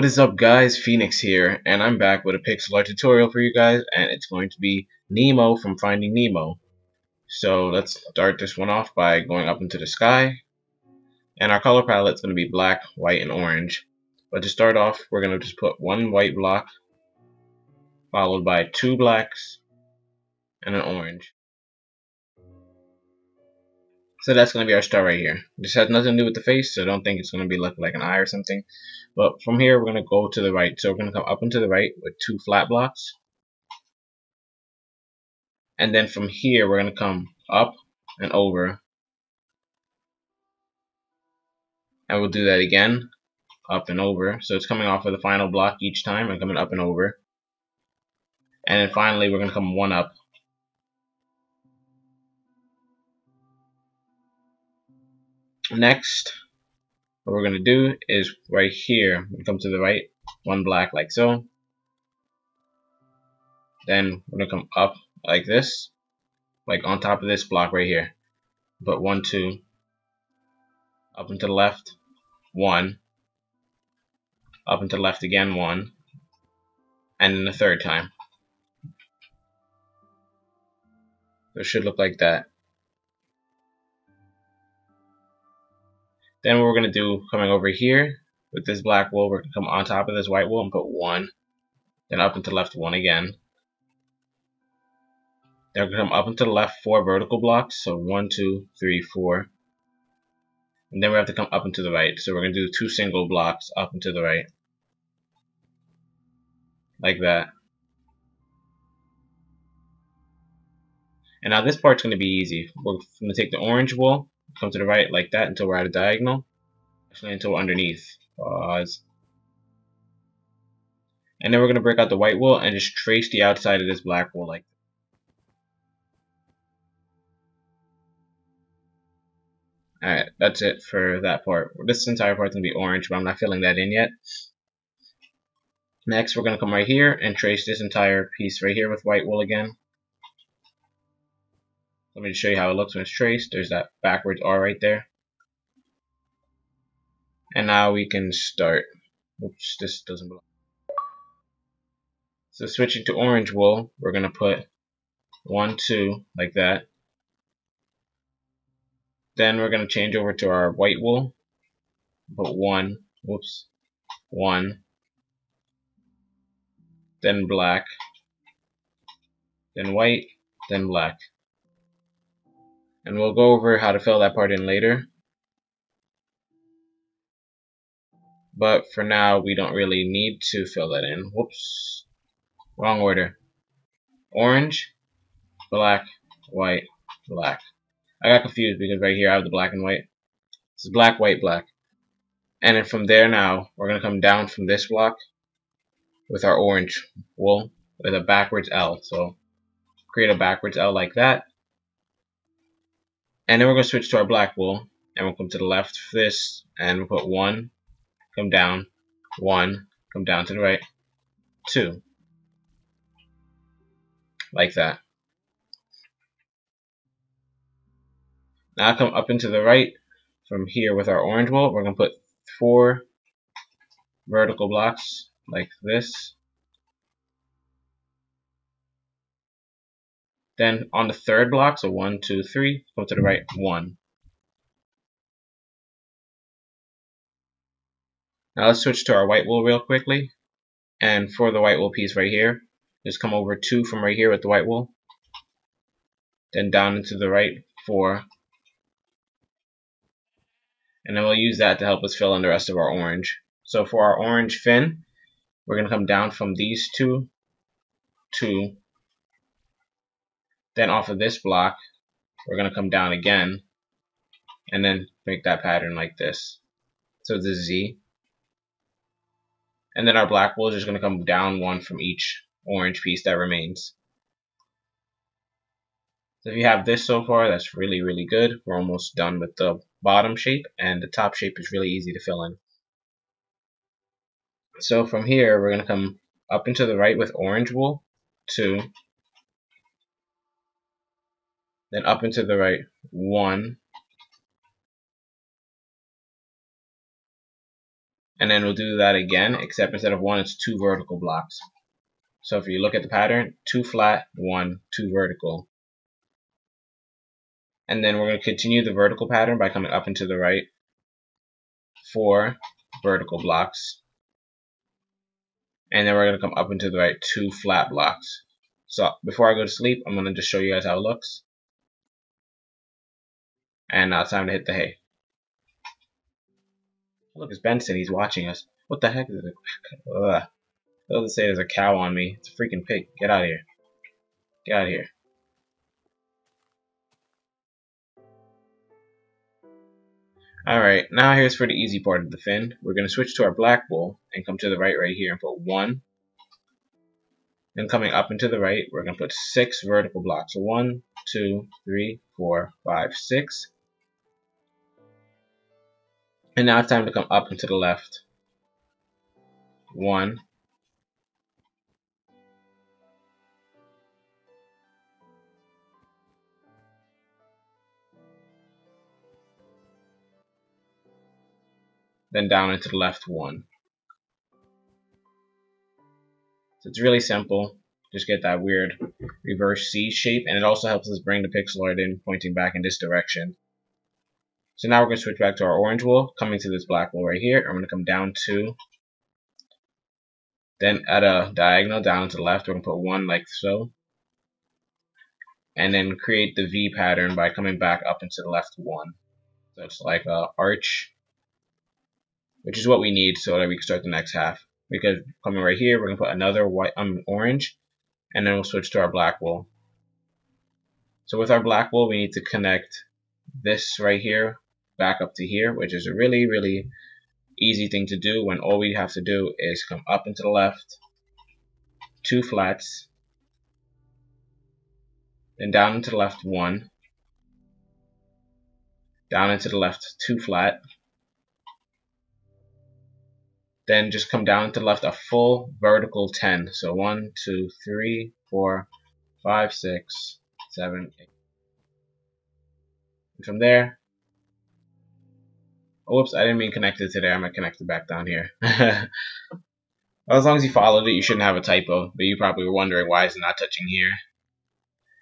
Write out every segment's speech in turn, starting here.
What is up, guys? Phoenix here, and I'm back with a pixel art tutorial for you guys, and it's going to be Nemo from Finding Nemo. So let's start this one off by going up into the sky, and our color palette is going to be black, white, and orange. But to start off, we're going to just put one white block, followed by two blacks, and an orange. So that's going to be our start right here. This has nothing to do with the face, so don't think it's going to be looking like an eye or something. But from here, we're going to go to the right. So we're going to come up and to the right with two flat blocks. And then from here, we're going to come up and over. And we'll do that again, up and over. So it's coming off of the final block each time and coming up and over. And then finally, we're going to come one up. Next, what we're going to do is right here, we come to the right, one black like so. Then we're going to come up like this, like on top of this block right here. Put 1, 2, up and to the left, 1, up and to the left again, 1, and then the third time. So it should look like that. Then what we're going to do, coming over here with this black wool, we're going to come on top of this white wool and put 1, then up and to the left 1 again. Then we're going to come up and to the left 4 vertical blocks, so 1, 2, 3, 4. And then we have to come up and to the right, so we're going to do 2 single blocks up and to the right, like that. And now this part's going to be easy. We're going to take the orange wool, come to the right like that until we're at a diagonal, actually until we're underneath. Pause. And then we're going to break out the white wool and just trace the outside of this black wool like that. Alright, that's it for that part. This entire part's going to be orange, but I'm not filling that in yet. Next, we're going to come right here and trace this entire piece right here with white wool again. Let me just show you how it looks when it's traced. There's that backwards R right there. And now we can start. Oops, this doesn't belong. So switching to orange wool, we're going to put 1, 2 like that. Then we're going to change over to our white wool. Put 1, whoops, 1. Then black. Then white. Then black. And we'll go over how to fill that part in later. But for now, we don't really need to fill that in. Whoops. Wrong order. Orange, black, white, black. I got confused because right here I have the black and white. This is black, white, black. And then from there now, we're going to come down from this block with our orange wool with a backwards L. So create a backwards L like that. And then we're going to switch to our black wool, and we'll come to the left of this, and we'll put 1, come down, 1, come down to the right, 2, like that. Now come up into the right from here with our orange wool. We're going to put 4 vertical blocks like this. Then on the third block, so 1, 2, 3, go to the right, 1. Now let's switch to our white wool real quickly. And for the white wool piece right here, just come over 2 from right here with the white wool. Then down into the right, 4. And then we'll use that to help us fill in the rest of our orange. So for our orange fin, we're going to come down from these 2, 2. Then off of this block, we're going to come down again, and then make that pattern like this. So the Z. And then our black wool is just going to come down 1 from each orange piece that remains. So if you have this so far, that's really, really good. We're almost done with the bottom shape, and the top shape is really easy to fill in. So from here, we're going to come up and to the right with orange wool, 2. Then up and to the right, 1. And then we'll do that again, except instead of one, it's 2 vertical blocks. So if you look at the pattern, 2 flat, 1, 2 vertical. And then we're going to continue the vertical pattern by coming up and to the right, 4 vertical blocks. And then we're going to come up and to the right, 2 flat blocks. So before I go to sleep, I'm going to just show you guys how it looks. And now it's time to hit the hay. Look, it's Benson. He's watching us. What the heck is it? Ugh. It doesn't say there's a cow on me. It's a freaking pig. Get out of here. Get out of here. Alright, now here's for the easy part of the fin. We're going to switch to our black wool and come to the right here and put 1. Then coming up and to the right, we're going to put 6 vertical blocks. So 1, 2, 3, 4, 5, 6. And now it's time to come up and to the left. 1. Then down and to the left 1. So it's really simple. Just get that weird reverse C shape, and it also helps us bring the pixel art in, pointing back in this direction. So now we're going to switch back to our orange wool, coming to this black wool right here. I'm going to come down 2. Then at a diagonal down to the left, we're going to put 1 like so. And then create the V pattern by coming back up and to the left 1. So it's like a arch, which is what we need so that we can start the next half. Because coming right here, we're going to put another orange, and then we'll switch to our black wool. So with our black wool, we need to connect this right here back up to here, which is a really, really easy thing to do when all we have to do is come up and to the left, 2 flats, then down and to the left 1, down and to the left 2 flat, then just come down to the left a full vertical 10. So 1, 2, 3, 4, 5, 6, 7, 8. And from there, whoops, I didn't mean connect it to there. I'm going to connect it back down here. Well, as long as you followed it, you shouldn't have a typo. But you probably were wondering why is it not touching here.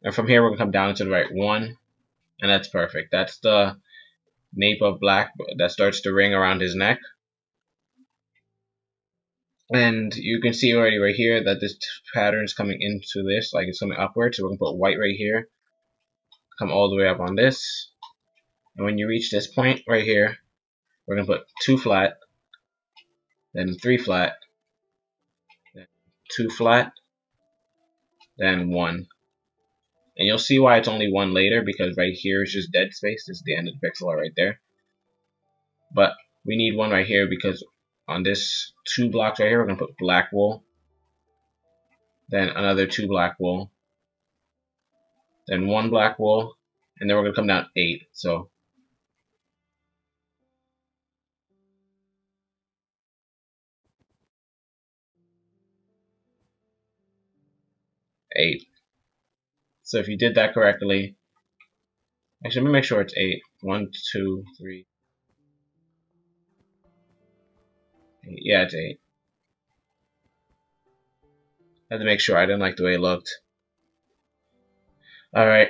And from here, we're going to come down to the right 1. And that's perfect. That's the nape of black that starts to ring around his neck. And you can see already right here that this pattern is coming into this, like it's coming upward. So we're going to put white right here. Come all the way up on this. And when you reach this point right here, we're going to put 2 flat, then 3 flat, then 2 flat, then 1. And you'll see why it's only 1 later, because right here is just dead space. This is the end of the pixel art right there. But we need 1 right here because on this 2 blocks right here, we're going to put black wool, then another 2 black wool, then 1 black wool, and then we're going to come down 8. So 8. So if you did that correctly, actually let me make sure it's 8. 1, 2, 3. 8. Yeah, it's 8. I had to make sure. I didn't like the way it looked. Alright.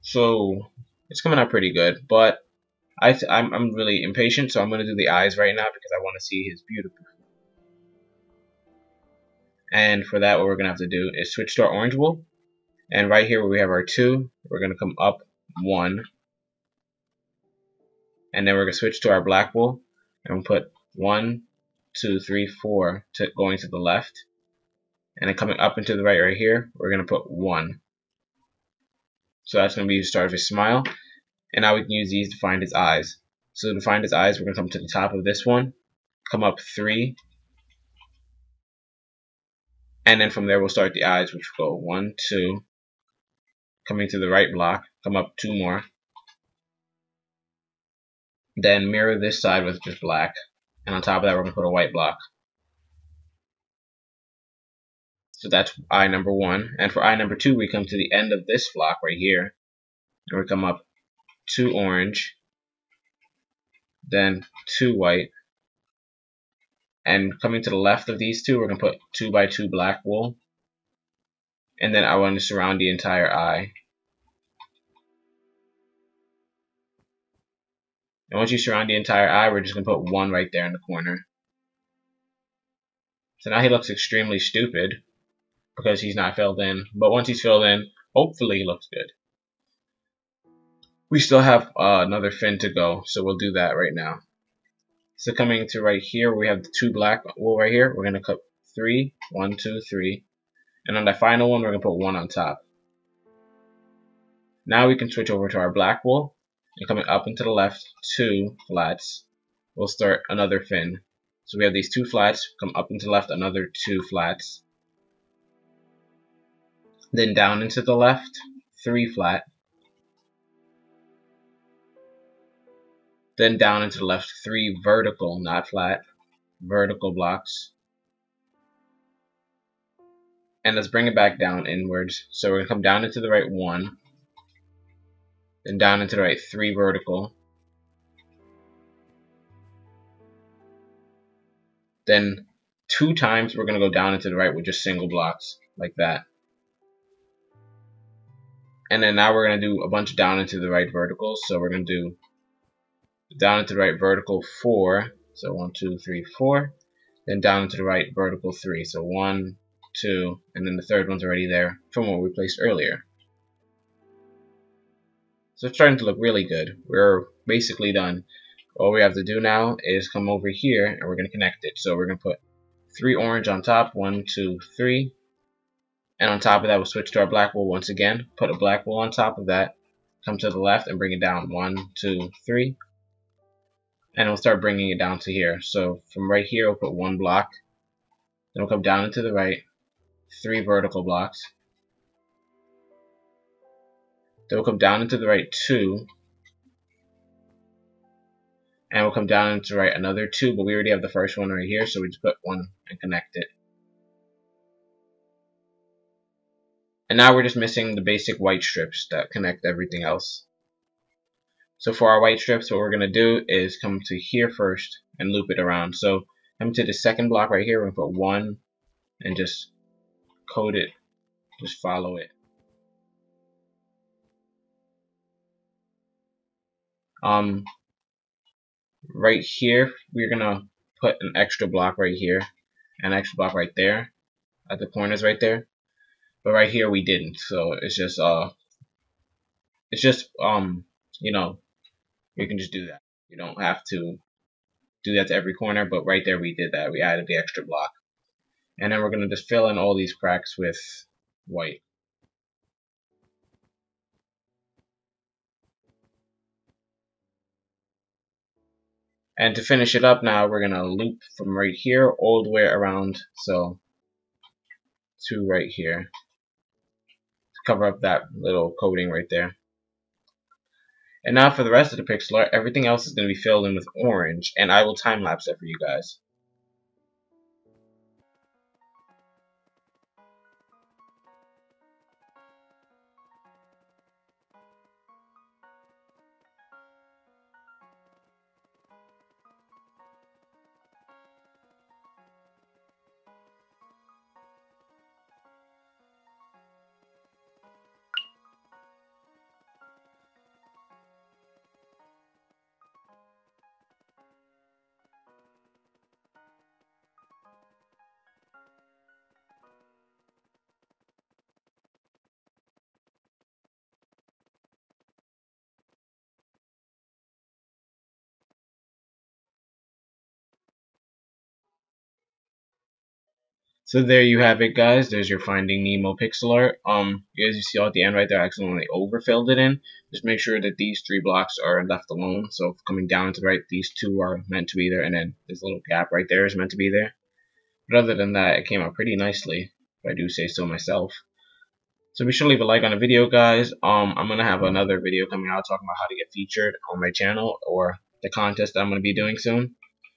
So it's coming out pretty good, but I'm really impatient, so I'm going to do the eyes right now because I want to see his beautiful. And for that, what we're going to have to do is switch to our orange wool. And right here where we have our 2, we're going to come up 1. And then we're going to switch to our black wool. And we'll put 1, 2, 3, 4 going to the left. And then coming up and to the right here, we're going to put 1. So that's going to be the start of his smile. And now we can use these to find his eyes. So to find his eyes, we're going to come to the top of this one. Come up 3. And then from there, we'll start the eyes, which will go 1, 2. Coming to the right block, come up 2 more. Then mirror this side with just black. And on top of that, we're going to put a white block. So that's eye number 1. And for eye number 2, we come to the end of this block right here. And we come up 2 orange. Then 2 white. And coming to the left of these two, we're going to put 2x2 black wool. And then I want to surround the entire eye. And once you surround the entire eye, we're just going to put one right there in the corner. So now he looks extremely stupid because he's not filled in. But once he's filled in, hopefully he looks good. We still have another fin to go, so we'll do that right now. So coming to right here, we have the 2 black wool right here. We're going to cut 3, 1, 2, 3. And on the final one, we're going to put 1 on top. Now we can switch over to our black wool. And coming up and to the left, 2 flats. We'll start another fin. So we have these 2 flats. Come up and to the left, another 2 flats. Then down into the left, 3 flat. Then down into the left, 3 vertical, not flat, vertical blocks. And let's bring it back down inwards. So we're going to come down into the right 1. Then down into the right 3 vertical. Then 2 times we're going to go down into the right with just single blocks, like that. And then now we're going to do a bunch down into the right verticals. So we're going to do down into the right vertical 4. So 1, 2, 3, 4. Then down into the right vertical 3. So 1, 2, and then the third one's already there from what we placed earlier. So it's starting to look really good. We're basically done. All we have to do now is come over here and we're going to connect it. So we're going to put 3 orange on top, 1, 2, 3. And on top of that, we'll switch to our black wool once again. Put a black wool on top of that. Come to the left and bring it down, 1, 2, 3. And we'll start bringing it down to here. So from right here, we'll put 1 block. Then we'll come down into the right, 3 vertical blocks. Then we'll come down into the right 2. And we'll come down into the right another 2, but we already have the first one right here, so we just put 1 and connect it. And now we're just missing the basic white strips that connect everything else. So for our white strips, what we're going to do is come to here first and loop it around. So come to the second block right here, we're going to put 1 and just code it, just follow it. Right here, we're going to put an extra block right here, an extra block right there, at the corners right there. But right here we didn't, so it's just you know, you can just do that. You don't have to do that to every corner, but right there we did that. We added the extra block. And then we're going to just fill in all these cracks with white. And to finish it up now, we're going to loop from right here all the way around, so to right here, to cover up that little coating right there. And now for the rest of the pixel art, everything else is going to be filled in with orange, and I will time-lapse it for you guys. So there you have it, guys. There's your Finding Nemo pixel art. As you see at the end right there, I accidentally overfilled it in. Just make sure that these 3 blocks are left alone. So coming down to the right, these 2 are meant to be there, and then this little gap right there is meant to be there. But other than that, it came out pretty nicely, if I do say so myself. So be sure to leave a like on the video, guys. I'm gonna have another video coming out talking about how to get featured on my channel, or the contest that I'm gonna be doing soon.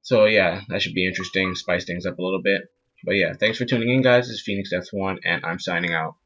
So yeah, that should be interesting, spice things up a little bit. But yeah, thanks for tuning in, guys. This is Phoenix F1, and I'm signing out.